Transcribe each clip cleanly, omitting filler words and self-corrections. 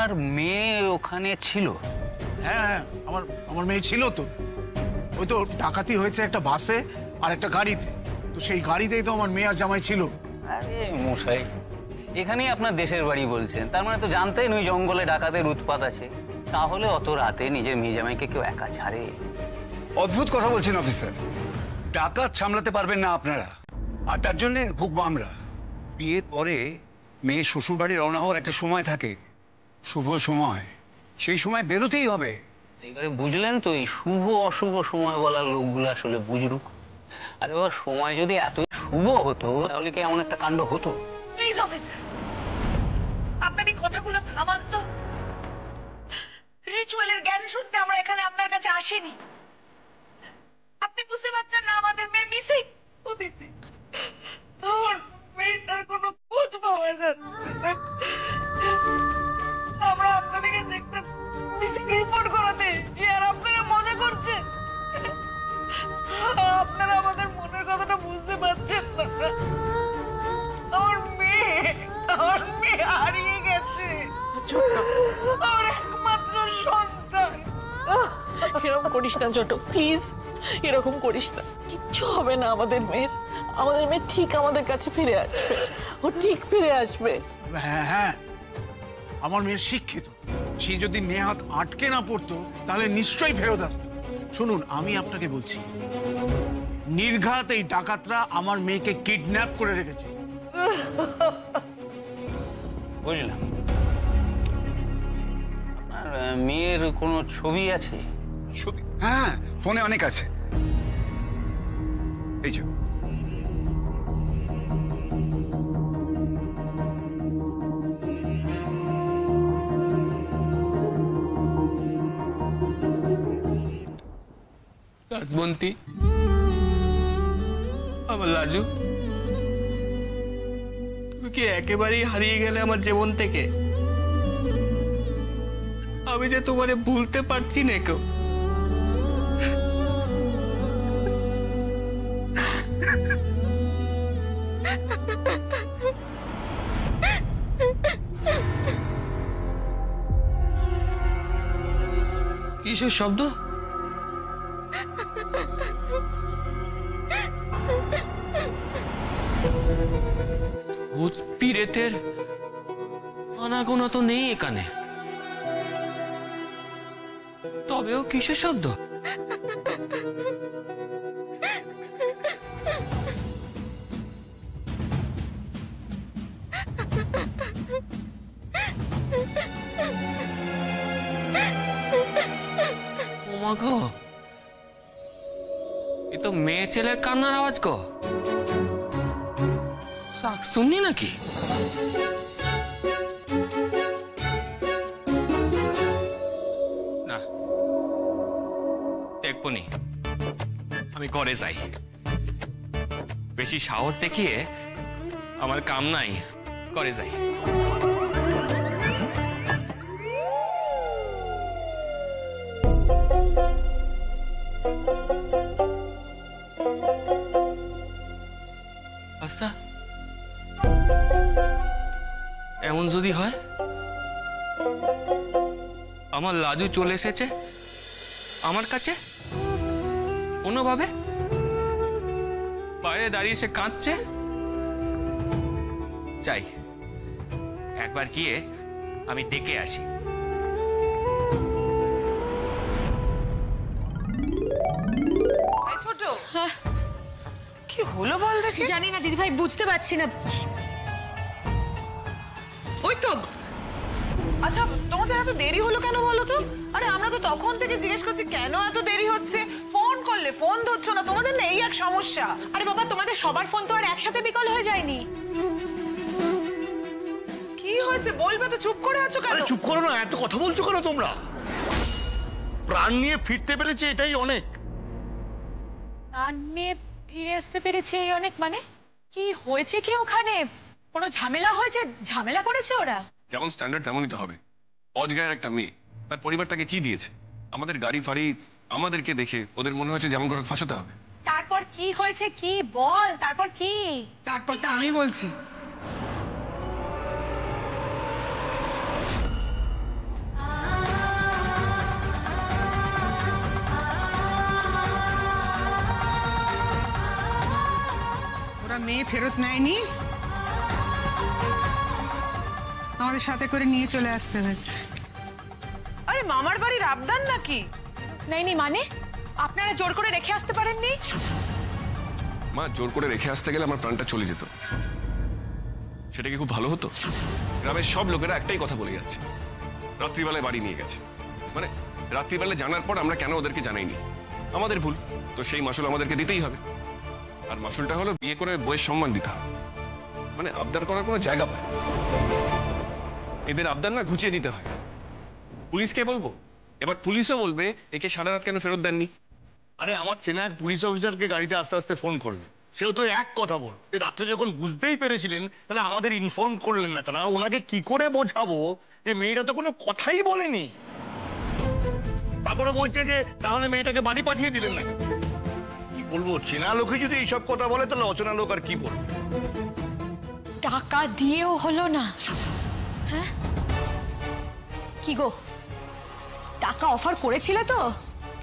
আপনার মেয়ে ওখানে ছিল? হ্যাঁ হ্যাঁ, আমার আমার মেয়ে ছিল তো। ওই তো ডাকাতি হয়েছে একটা বাসে আর একটা গাড়িতে, তো সেই গাড়িতেই তো আমার মেয়ে আর জামাই ছিল। আরে মশাই, এখানেই আপনার দেশের বাড়ি বলছেন, তার মানে তো জানতেন ওই জঙ্গলে ডাকাতের উৎপাত আছে। তাহলে অত রাতে নিজের মেয়ে জামাইকে কেউ একা ছাড়ে? অদ্ভুত কথা বলছেন অফিসার। ডাকাত সামলাতে পারবেন না আপনারা, আর তার জন্য ভুগবো আমরা। বিয়ের পরে মেয়ে শ্বশুর বাড়ি রওনা হওয়ার একটা সময় থাকে, শুভ সময়, সেই সময় বেরোতেই হবে। এবারে বুঝলেন তো, এই শুভ অশুভ সময় বলার লোকগুলো আসলে বুঝরুক। আর এবার সময় যদি এত শুভ হতো তাহলে কি এমন একটা কাণ্ড হতো? প্লিজ অফিসার, আপনার এই কথাগুলো থামান তো। রিচুয়ালের জ্ঞান শুনতে আমরা এখানে আপনার কাছে আসিনি। আপনি বুঝতে পারছেন না আমাদের মেয়ে মিসিং? আমার মেয়েটার কোনো খোঁজ পাওয়া যাচ্ছে না। আমরা আপনাদের কাছে একটা মিসিং রিপোর্ট করাতে এসেছি, আর আপনারা মজা করছেন। আপনারা আমাদের মনের কথাটা বুঝতে পারছেন না। আমার মেয়ে হারিয়ে গেছে, আমার একমাত্র সন্তান। এরকম করিস না ছোট, প্লিজ এরকম করিস না। কিচ্ছু হবে না আমাদের মেয়ের। আমাদের মেয়ে ঠিক আমাদের কাছে ফিরে আসবে, ও ঠিক ফিরে আসবে। হ্যাঁ হ্যাঁ, আমার মেয়ে শিক্ষিত, সে যদি নেহাত আটকে না পড়তো তাহলে নিশ্চয়ই ফেরত আসতো। শুনুন, আমি আপনাকে বলছি, নির্ঘাত এই ডাকাতরা আমার মেয়েকে কিডন্যাপ করে রেখেছে। বুঝলাম। আপনার মেয়ের কোনো ছবি আছে? ছবি? হ্যাঁ, ফোনে অনেক আছে। এই যে রাজবন্তী, আমার লাজু, তুমি কি একেবারেই হারিয়ে গেলে আমার জীবন থেকে? আমি যে তোমারে ভুলতে পারছি না কেউ। কিসের শব্দ? ভূত পিরেতের আনাগোনা তো নেই এখানে, তবেও কিসের শব্দ? ওমা গো, এ তো মেয়ে ছেলের কান্নার আওয়াজ গো। শুননি নাকি? না, দেখবো নি, আমি ঘরে যাই। বেশি সাহস দেখিয়ে আমার কাম নাই, ঘরে যাই। আচ্ছা, এমন যদি হয় আমার লাজু চলে এসেছে আমার কাছে অন্যভাবে, বাইরে দাঁড়িয়ে সে কাঁদছে, যাই একবার গিয়ে আমি দেখে আসি। ছোট, কি হলো বল দেখি? জানি না দিদি ভাই, বুঝতে পারছি না। ওই তো। আচ্ছা, তোমাদের এত দেরি হলো কেন বলো তো? আরে আমরা তো তখন থেকে জিজ্ঞেস করছি কেন এত দেরি হচ্ছে। ফোন করলে ফোন ধরছো না, তোমাদের না এই এক সমস্যা। আরে বাবা, তোমাদের সবার ফোন তো আর একসাথে বিকল হয়ে যায়নি। কি হয়েছে বলবে তো, চুপ করে আছো কেন? চুপ করো না, এত কথা বলছো কেন তোমরা? প্রাণ নিয়ে ফিরতে পেরেছে এটাই অনেক। প্রাণ নিয়ে ফিরে আসতে পেরেছে এই অনেক? মানে কি হয়েছে? কি ওখানে কোনো ঝামেলা হয়েছে? ঝামেলা করেছে ওরা? যেমন স্ট্যান্ডার্ড তেমনই তো হবে। অজগায়ের একটা মেয়ে, তার পরিবারটাকে কি দিয়েছে? আমাদের গাড়ি ফাড়ি আমাদেরকে দেখে ওদের মনে হচ্ছে যেমন করে ফাঁসাতে হবে। তারপর কি হয়েছে কি বল, তারপর কি? তারপরটা আমি বলছি। ওরা মেয়ে ফেরত নেয়নি, আমাদের সাথে করে নিয়ে চলে আসতে হয়েছে। আরে মামার বাড়ির আবদার নাকি? নেই মানে আপনারা জোর করে রেখে আসতে পারেননি? মা, জোর করে রেখে আসতে গেলে আমার প্রাণটা চলে যেত। সেটা কি খুব ভালো হতো? গ্রামের সব লোকেরা একটাই কথা বলে যাচ্ছে, রাত্রিবেলায় বাড়ি নিয়ে গেছে। মানে রাত্রিবেলায় জানার পর আমরা কেন ওদেরকে জানাইনি? আমাদের ভুল, তো সেই মাসুল আমাদেরকে দিতেই হবে। আর মাসুলটা হলো বিয়ে করে বইয়ের সম্মান দিতে হবে। মানে আবদার করার কোনো জায়গা পায়, এদের আবদার না ঘুচিয়ে দিতে হয়। পুলিশকে বলবো, এবার পুলিশও বলবে একে সারা রাত কেন ফেরত দেননি। আরে আমার চেনা এক পুলিশ অফিসারকে গাড়িতে আস্তে আস্তে ফোন করলো, সেও তো এক কথা বল, রাত্রে যখন বুঝতেই পেরেছিলেন তাহলে আমাদের ইনফর্ম করলেন না কেন? ওনাকে কি করে বোঝাবো যে মেয়েটা তো কোনো কথাই বলেনি? তারপরে বলছে যে তাহলে মেয়েটাকে বাড়ি পাঠিয়ে দিলেন না। কি বলবো, চেনা লোকে যদি এইসব কথা বলে তাহলে অচেনা লোক আর কি বলবো? টাকা দিয়েও হলো না। হ্যাঁ কি গো, টাকা অফার করেছিলে তো?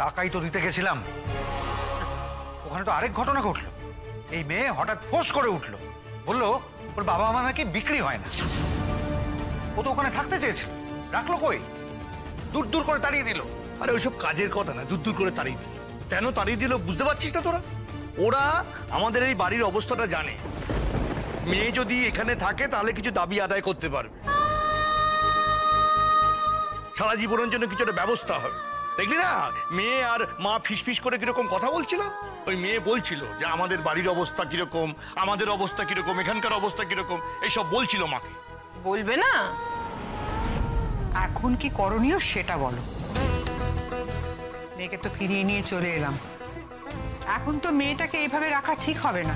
টাকাই তো দিতে গেছিলাম, ওখানে তো আরেক ঘটনা ঘটলো। এই মেয়ে হঠাৎ ফোঁস করে উঠলো, বললো ওর বাবা মা নাকি বিক্রি হয় না। ও তো ওখানে থাকতে চেয়েছিল, রাখলো কই? দূর দূর করে তাড়িয়ে দিল। আরে ওইসব কাজের কথা না, দূর দূর করে তাড়িয়ে দিল। কেন তাড়িয়ে দিল বুঝতে পারছিস না তোরা? ওরা আমাদের এই বাড়ির অবস্থাটা জানে, মেয়ে যদি এখানে থাকে তাহলে কিছু দাবি আদায় করতে পারবে, সারা জীবনের জন্য কিছু একটা ব্যবস্থা হবে। দেখলি না মেয়ে আর মা ফিসফিস করে কিরকম কথা বলছিল? ওই মেয়ে বলছিল যে আমাদের বাড়ির অবস্থা কিরকম, আমাদের অবস্থা কিরকম, এখানকার অবস্থা কিরকম, এইসব বলছিল মাকে। বলবে না? এখন কি করণীয় সেটা বলো। মেয়েকে তো ফিরিয়ে নিয়ে চলে এলাম, এখন তো মেয়েটাকে এইভাবে রাখা ঠিক হবে না।